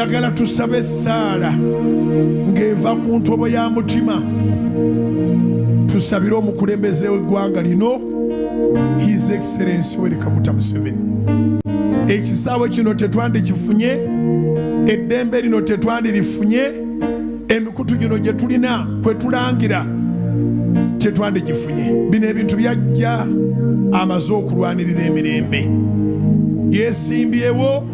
njagala tusabe essaala ng'eva ku ntobo ya mutima tusabire omukulembeze w'eggwanga lino His Excellency Yoweri Kaguta Museveni. Ekisaawe kino tetwandikifunye, eddembe lino tetwandirifunye, emikutu gino gye tulina kwe tulangira tetwandigifunye. Bino ebintu byajja amaze okulwanirira emirembe. Yeesimbyewo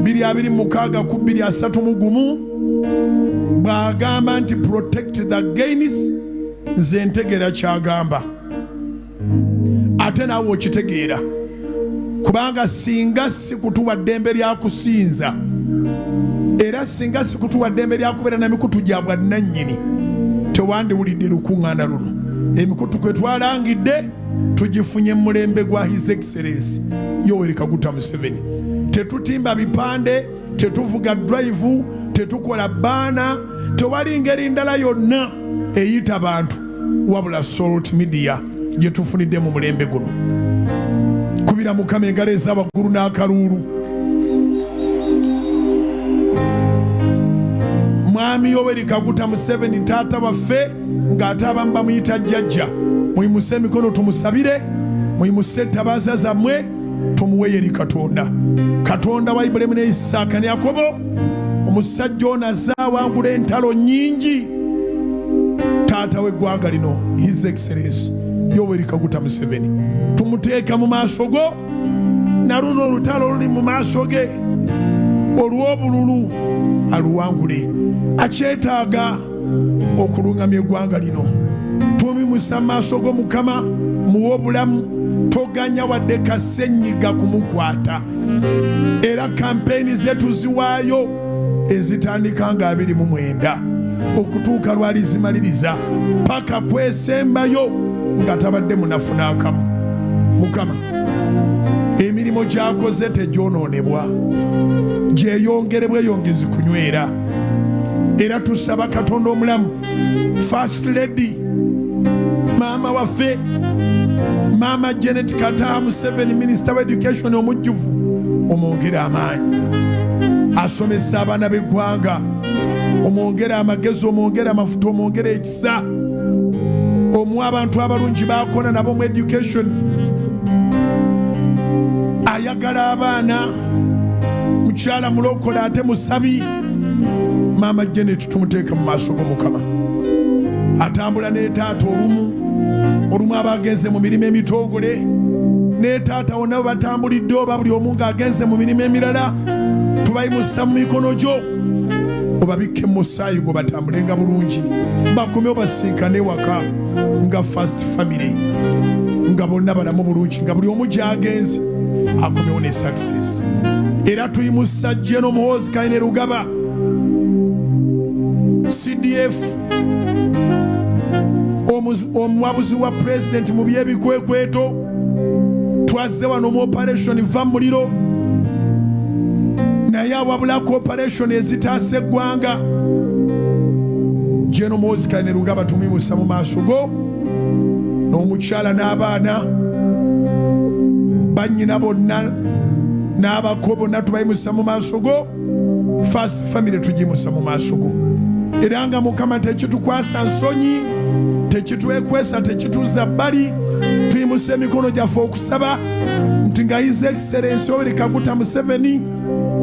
2026 ku 2031 bw'agamba nti protect the gains, nze ntegeera kyagamba ate naawe okitegeera, kubanga singa si kutuwa ddembe lya kusinza era singa si kutuwa ddembe lya kubeera na mikutu gya bwannannyini tewandiwulidde lukuŋŋaana luno. Emikutu kwe twalangidde tugifunye mu mulembe gwa His Excellency Yoweri Kaguta Museveni. Tetutimba bipande, tetuvuga drive, tetukola baana, tewali ngeri ndala yonna eyita abantu wabula Salt Media gye tufunidde mu mulembe guno. Kubira Mukama engalo ez'abaggulu n'akaluulu. Mwami Yoweri Kaguta Museveni taata waffe ng'ate abamu bamuyita jjajja, muyimuse emikono tumusabire, muyimuse ettabaaza zammwe tumuwe eri Katonda. Katonda wa Ibulayimu ne Isaaka ne Yakobo, omusajja ono azze awangula entalo nnyingi, taata w'eggwanga lino His Excellency Yoweri Kaguta Museveni. Tumuteeka mu maaso go na luno olutalo oluli mu maaso ge olw'obululu aluwangule. Akyetaaga okuluŋŋamya eggwanga lino. Tumimusa mu maaso go Mukama, muwe obulamu, toganya wadde kasenyiga kumukwata. Era kampeyini ze tuziwaayo ezitandika nga 29 okutuuka lwalizimaliriza paka kwesembayo nga tabadde munafu n'akamu. Mukama, emirimu gy'akoze tegyonoonebwa, gyeyongerebwe yongezi kunywera. Era tusaba Katonda omulamu, First Lady maama waffe Maama Janet Museveni, Minister of Education omujjuvu, omwongere amaanyi, asomesa abaana b'eggwanga, omwongere amagezi, omwongere amafuta, omwongere ekisa, omuwa abantu abalungi baakona nabo mu education. Ayagala abaana, mukyala mulokole ate musabi. Maama Janet tumuteeke mu maaso go Mukama. Atambula ne taata olumu abagenze mu mirimu emitongole, ne taata wonna batambulidde oba buli omu ng'agenze mu mirimu emirala, tubayimusa mu mikono gyo, obabikke mu musaayi gwo batambulenga bulungi, bakome obasinkane waka nga first family, nga bonna balamu bulungi, nga buli omu gy'agenze akomewo ne success. Era tuyimusa Gen Muhoozi Kaine Rugaba, CDF omuwabuzi wa President mu by'ebikwekweto, twazze wano mu operation va muliro, naye awabula ku operation ezitaasa eggwanga. Gen Muhoozi Kaine Rugaba tumimusa mu maaso go, n'omukyala n'abaana bannyina bonna n'abako bonna tubayimusa mu maaso go. First family tugimusa mu maaso go. Era nga Mukama tekitukwasa nsonyi, tekitwekwesa, tekituuza bbali, tuyimusa emikono gyaffe okusaba nti nga His Excellency Yoweri Kaguta Museveni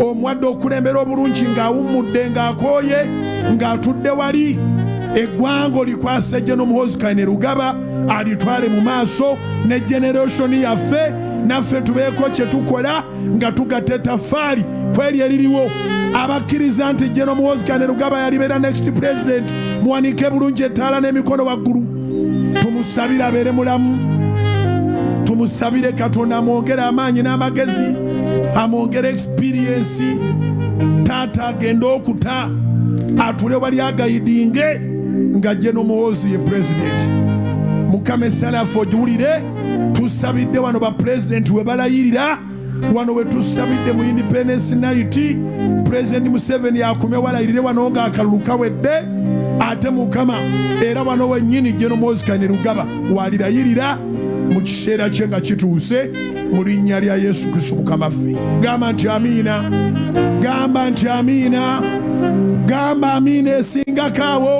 omwadde okulembera obulungi ng'awummudde, ng'akooye, ng'atudde wali, eggwanga olikwase Gen Muhoozi Kaine Rugaba alitwale mu maaso ne generation yaffe, naffe tubeeko kye tukola nga tugatta ettaffaali kweri eririwo. Abakkiriza nti Gen Muhoozi Kaine Rugaba yalibeera next president, muwanike bulungi ettaala n'emikono waggulu. Tumusabire abeere mulamu, tumusabire Katonda amwongere amaanyi n'amagezi, amwongere experience. Taata agenda okuta atule wali agayidinge nga Gen Muhoozi ye president. Mukama essanaffe ogiwulire. Tusabidde wano ba president we balayirira, wano we tusabidde mu Independence Night, President Museveni akomye walayirire wano ng'akalulu kawedde. Ate Mukama era wano wennyini Gen Muhoozi Kaine Rugaba walirayirira mu kiseera kye nga kituuse, mu linnya lya Yesu Kristo Mukama ffe. Gamba nti amiina. gamba nti amiina, gamba amiina esingako awo.